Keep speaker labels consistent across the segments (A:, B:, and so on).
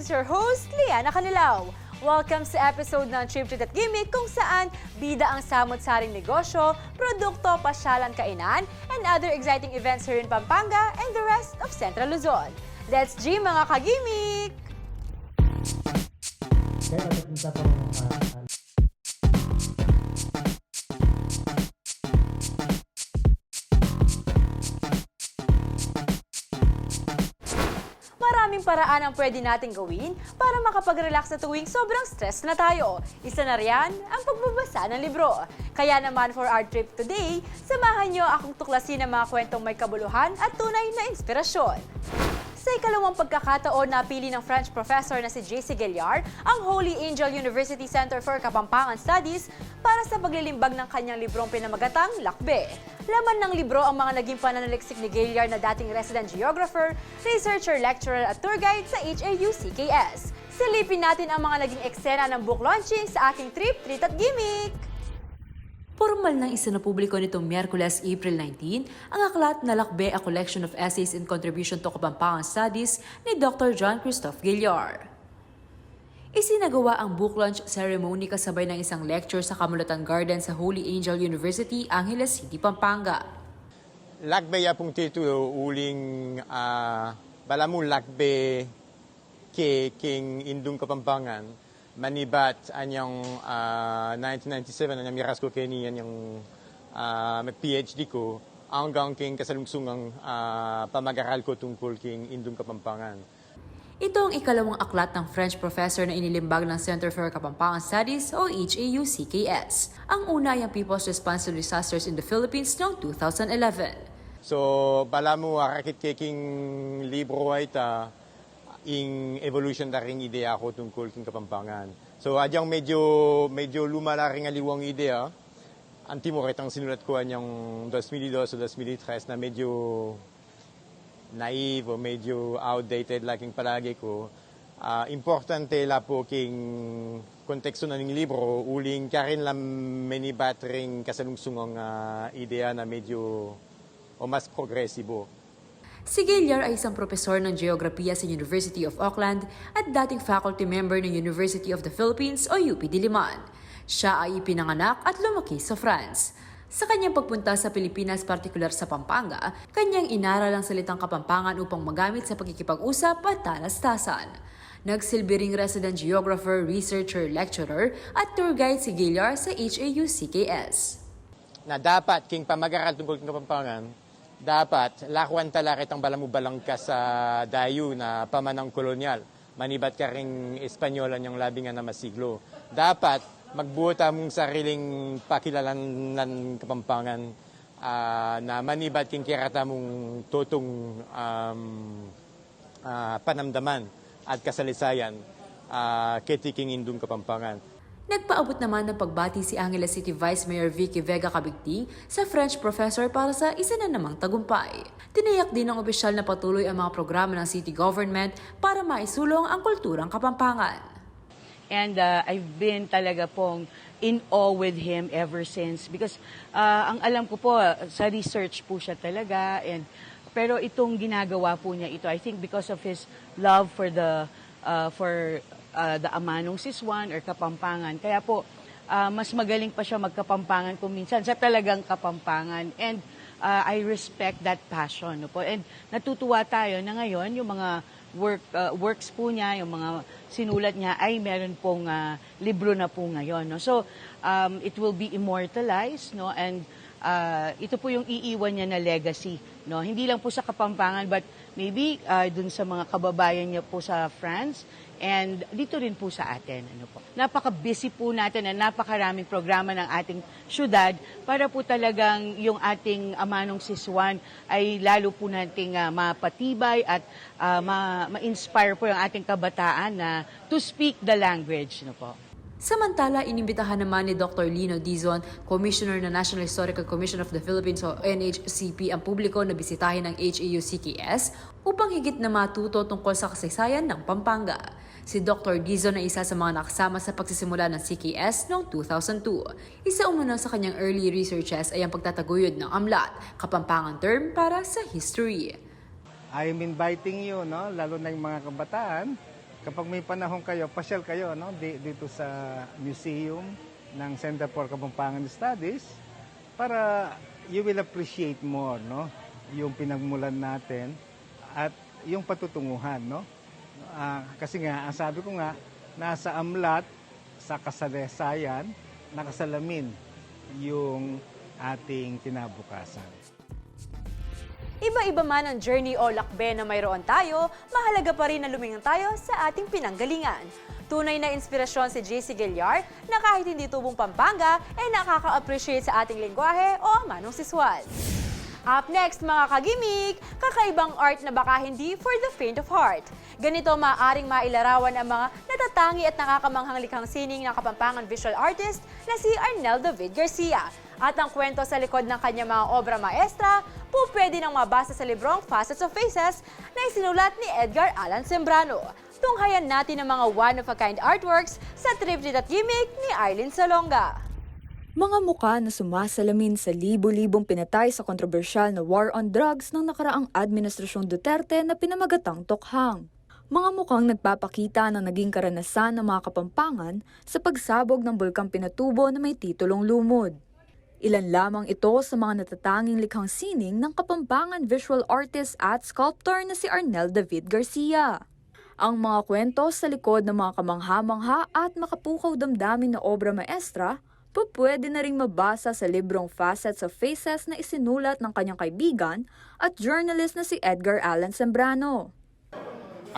A: it's your host, Liana Canilaw. Welcome sa episode ng Trip Treat at Gimmick kung saan bida ang samot-saring negosyo, produkto, pasyalan, kainan, and other exciting events here in Pampanga and the rest of Central Luzon. Let's G mga ka-gimmick! Maraming paraan ang pwede nating gawin para makapag-relax na tuwing sobrang stress na tayo. Isa na riyan ang pagbabasa ng libro. Kaya naman for our trip today, samahan niyo akong tuklasin ang mga kwentong may kabuluhan at tunay na inspirasyon. Sa ikalawang pagkakataon, napili ng French professor na si J.C. Gaillard ang Holy Angel University Center for Kapampangan Studies para sa paglilimbag ng kanyang librong pinamagatang Lakbe. Laman ng libro ang mga naging pananaliksik ni Gaillard na dating resident geographer, researcher, lecturer at tour guide sa HAU-CKS. Silipin natin ang mga naging eksena ng book launching sa aking Trip, Treat at Gimmick! Formal ng isinapubliko nitong Miyerkules, April 19, ang aklat na Lakbe, A Collection of Essays in Contribution to Kapampangan Studies ni Dr. John Christophe Gaillard. Isinagawa ang book launch ceremony kasabay ng isang lecture sa Kamulatan Garden sa Holy Angel University, Angeles City, Pampanga.
B: Lakbe ya pong titulo uling balamu lakbe king indung Kapampangan. Manibat anyang 1997 anyang miras ko kini anyang PhD ko hanggang king kasalungsungang pamag-aral ko tungkol king indung Kapampangan.
A: Ito ang ikalawang aklat ng French professor na inilimbag ng Center for Kapampangan Studies o HAU-CKS. Ang una ay ang People's Response to Disasters in the Philippines noong 2011.
B: So balamu arakit king libro ay ing evolution na ring idea ko tungkol king Kapampangan. So adyang medyo lumala ring aliwang idea. Antimo kitang sinulat ko anyang 2002 o 2003 na medyo naive o medyo outdated laking palagi ko. Importante la po king konteksto na ning libro uling karin lang menibat ring kasalungsungang idea na medyo o mas progresibo.
A: Si Gaillard ay isang propesor ng Geografiya sa University of Auckland at dating faculty member ng University of the Philippines o UP Diliman. Siya ay ipinanganak at lumaki sa France. Sa kanyang pagpunta sa Pilipinas, partikular sa Pampanga, kanyang inaral ang salitang Kapampangan upang magamit sa pagkikipag-usap at talastasan. Nagsilbi ring resident geographer, researcher, lecturer at tour guide si Gaillard sa HAU-CKS.
B: Na dapat king pamag-aral tungkol king Kapampangan, dapat lakwan tala kitang balamu-balang ka sa dayo na pamanang kolonyal. Manibat ka ring Espanyola niyang labing na masiglo. Dapat magbuota mong sariling pakilalan ng Kapampangan na manibat king kirata mong totong panamdaman at kasalisayan ketiking indung Kapampangan.
A: Nagpaabot naman ng pagbati si Angeles City Vice Mayor Vicky Vega Cabigting sa French professor para sa isa na namang tagumpay. Tiniyak din ng opisyal na patuloy ang mga programa ng city government para maisulong ang kulturang Kapampangan.
C: And I've been talaga pong in awe with him ever since because ang alam ko po sa research po siya talaga pero itong ginagawa po niya ito I think because of his love for the Amanong Siswan or Kapampangan. Kaya po, mas magaling pa siya magkapampangan kung minsan sa talagang Kapampangan. And I respect that passion. No po? And natutuwa tayo na ngayon, yung mga works po niya, yung mga sinulat niya, ay meron pong libro na po ngayon. No? So, it will be immortalized, no? And ito po yung iiwan niya na legacy. No? Hindi lang po sa Kapampangan, but maybe dun sa mga kababayan niya po sa France, and dito rin po sa atin. Napaka-busy po natin at napakaraming programa ng ating syudad para po talagang yung ating Amanong Siswan ay lalo po nating mapatibay at ma-inspire po yung ating kabataan na to speak the language.
A: Samantala, inimbitahan naman ni Dr. Lino Dizon, Commissioner ng National Historical Commission of the Philippines o NHCP, ang publiko na bisitahin ng HAU-CKS upang higit na matuto tungkol sa kasaysayan ng Pampanga. Si Dr. Dizon ay isa sa mga nakasama sa pagsisimula ng CKS noong 2002. Isa umano sa kanyang early researches ay ang pagtataguyod ng AMLAT, Kapampangan term para sa history.
D: I'm inviting you, no, lalo na yung mga kabataan, kapag may panahon kayo, pasyal kayo no? Dito sa museum ng Center for Kapampangan Studies para you will appreciate more no? Yung pinagmulan natin at yung patutunguhan. No? Kasi nga, ang sabi ko nga, nasa amlat, sa kasaysayan, nakasalamin yung ating kinabukasan.
A: Iba-iba man ang journey o lakbe na mayroon tayo, mahalaga pa rin na lumingon tayo sa ating pinanggalingan. Tunay na inspirasyon si JC Villar na kahit hindi tubong Pampanga, nakaka-appreciate sa ating lengguwahe o manong siswal. Up next mga kagimik, kakaibang art na baka hindi for the faint of heart. Ganito maaaring mailarawan ang mga natatangi at nakakamanghang likhang sining ng Kapampangan visual artist na si Arnel David Garcia. At ang kwento sa likod ng kanyang mga obra maestra po pwede nang mabasa sa librong Facets of Faces na isinulat ni Edgar Allan Sembrano. Tunghayan natin ang mga one-of-a-kind artworks sa Triptych at Gimmick ni Arlene Salonga.
E: Mga mukha na sumasalamin sa libo-libong pinatay sa kontrobersyal na war on drugs ng nakaraang Administrasyong Duterte na pinamagatang Tokhang. Mga mukhang nagpapakita ng naging karanasan ng mga Kapampangan sa pagsabog ng bulkang Pinatubo na may titulong Lumod. Ilan lamang ito sa mga natatanging likhang sining ng Kapampangan visual artist at sculptor na si Arnel David Garcia. Ang mga kwento sa likod ng mga kamangha-mangha at makapukaw damdamin na obra maestra pwede na ring mabasa sa librong Facets of Faces na isinulat ng kanyang kaibigan at journalist na si Edgar Allan Sembrano.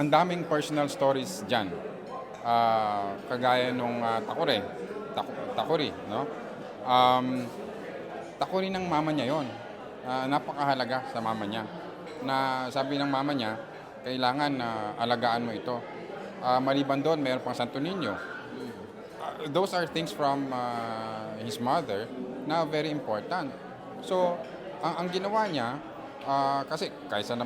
F: Ang daming personal stories dyan. Kagaya nung Takuri, no? Takuri ng mama niya yon. Napakahalaga sa mama niya. Na sabi ng mama niya, kailangan alagaan mo ito. Maliban doon, mayroon pang Santo Niño. Those are things from his mother na very important. So, ang ginawa niya, kasi kaysa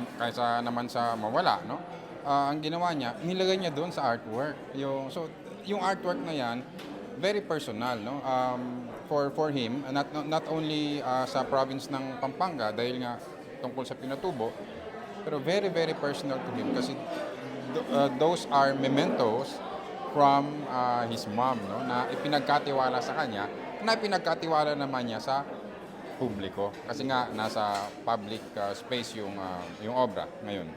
F: naman sa mawala, no? Ang ginawa niya, nilagay niya doon sa artwork. Yung artwork na yan, very personal, no? For him, not only sa province ng Pampanga, dahil nga tungkol sa Pinatubo, pero very, very personal to him kasi those are mementos from his mom, no, na ipinagkatiwala sa kanya, na ipinagkatiwala naman niya sa publiko. Kasi nga, nasa public space yung obra ngayon.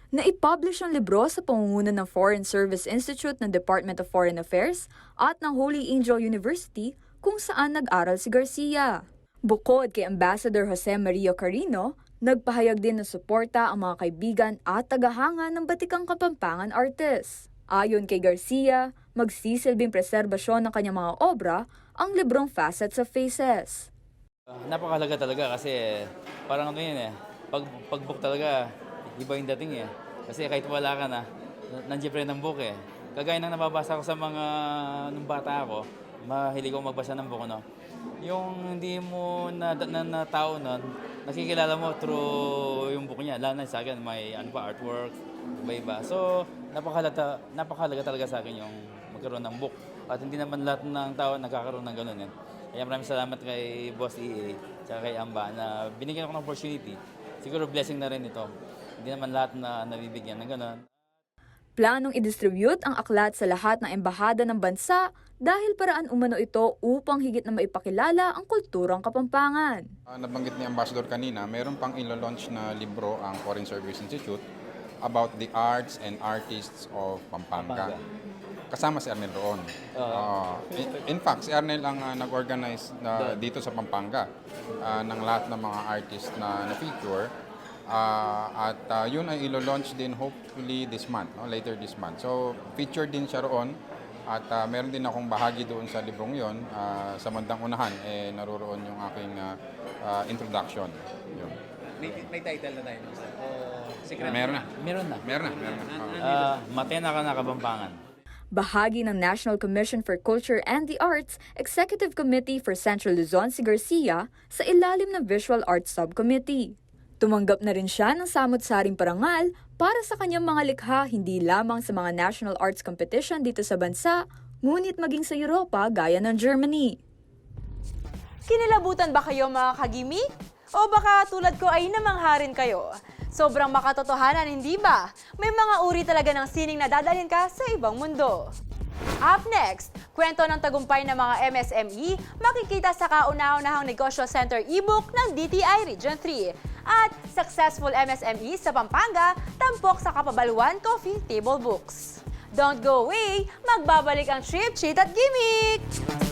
E: Naipublish ang libro sa pangunguna ng Foreign Service Institute ng Department of Foreign Affairs at ng Holy Angel University kung saan nag-aral si Garcia. Bukod kay Ambassador Jose Maria Carino, nagpahayag din ng suporta ang mga kaibigan at tagahanga ng batikang Kapampangan artists. Ayon kay Garcia, magsisilbing preserbasyon ng kanyang mga obra ang librong Facets of Faces.
G: Napakahalaga talaga kasi parang ano yun pag-book talaga, iba yung dating Kasi kahit wala ka na, nandiyan pa rin ang book Kagaya nang nababasa ko sa mga, nung bata ako, mahilig ko magbasa ng book, no? Yung hindi mo na tao nun, nakikilala mo through yung book niya. Lalo na sa akin, may artwork, iba-iba. So, napakahalaga talaga sa akin yung magkaroon ng book. At hindi naman lahat ng tao nagkakaroon ng ganun Kaya maraming salamat kay Boss EA at kay Amba na binigyan ako ng opportunity. Siguro blessing na rin ito. Hindi naman lahat na nabibigyan ng ganun.
E: Planong i-distribute ang aklat sa lahat ng embahada ng bansa dahil paraan umano ito upang higit na maipakilala ang kulturang Kapampangan.
F: Nabanggit ni Ambassador kanina, meron pang ilo-launch na libro ang Foreign Service Institute about the arts and artists of Pampanga. Kasama si Arnel roon. In fact, si Arnel ang nag-organize dito sa Pampanga ng lahat ng mga artists na na-feature. Yun ay ilo-launch din hopefully this month, later this month. So, featured din siya roon. At meron din akong bahagi doon sa librong yon. Sa bandang unahan, naroon yung aking introduction. Yun.
G: May title na tayo? Secret?
F: Meron na.
G: Matena ka na Kapampangan.
E: Bahagi ng National Commission for Culture and the Arts Executive Committee for Central Luzon si Garcia sa ilalim ng Visual Arts Subcommittee. Tumanggap na rin siya ng samut-saring parangal para sa kanyang mga likha hindi lamang sa mga national arts competition dito sa bansa, ngunit maging sa Europa gaya ng Germany.
A: Kinilabutan ba kayo mga kagimik? O baka tulad ko ay namangharin kayo? Sobrang makatotohanan, hindi ba? May mga uri talaga ng sining na dadalhin ka sa ibang mundo. Up next, kwento ng tagumpay ng mga MSME makikita sa kauna-unahang Negosyo Center ebook ng DTI Region 3. At successful MSME sa Pampanga, tampok sa Kapabaluan Coffee Table Books. Don't go away! Magbabalik ang Trip, Cheat at Gimmick!